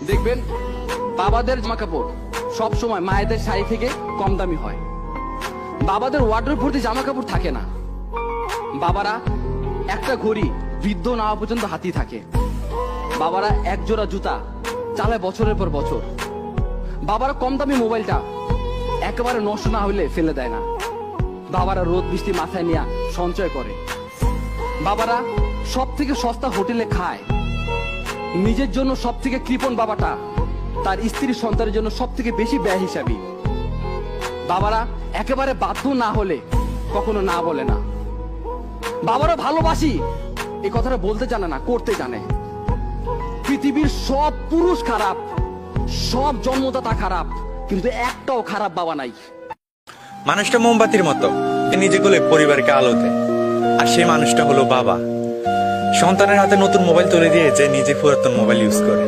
দেখবেন বাবাদের জামা কাপড় সব সময় মায়েদের শাড়ি থেকে কম দামি হয়। বাবাদের ওয়ার্ডরোব ভর্তি জামা কাপড় থাকে না। বাবারা একটা ঘড়ি বৃদ্ধ না হওয়া পর্যন্ত হাতি থাকে। বাবারা এক জোড়া জুতা চালায় বছরের পর বছর। বাবারা কম দামি মোবাইলটা একেবারে নষ্ট না হইলে ফেলে দেয় না। বাবারা রোদ বৃষ্টি মাথায় নিয়ে সঞ্চয় করে। বাবারা সব থেকে সস্তা হোটেলে খায়। নিজের জন্য সব থেকে কৃপণ বাবাটা তার স্ত্রীর সন্তানের জন্য সব থেকে বেশি ব্যয় হিসাবী। বাবারা একেবারে বাধ্য না হলে কখনো না বলে না। বাবারা ভালোবাসি এই কথাটা বলতে জানে না, করতে জানে। পৃথিবীর সব পুরুষ খারাপ, সব জন্মদাতা খারাপ, কিন্তু একটাও খারাপ বাবা নাই। মানুষটা মোমবাতির মতো, নিজে গলে পরিবারকে আলো দেয়। আর সেই মানুষটা হলো বাবা। সন্তানের হাতে নতুন মোবাইল তুলে দিয়ে যে নিজে পুরাতন মোবাইল ইউজ করে।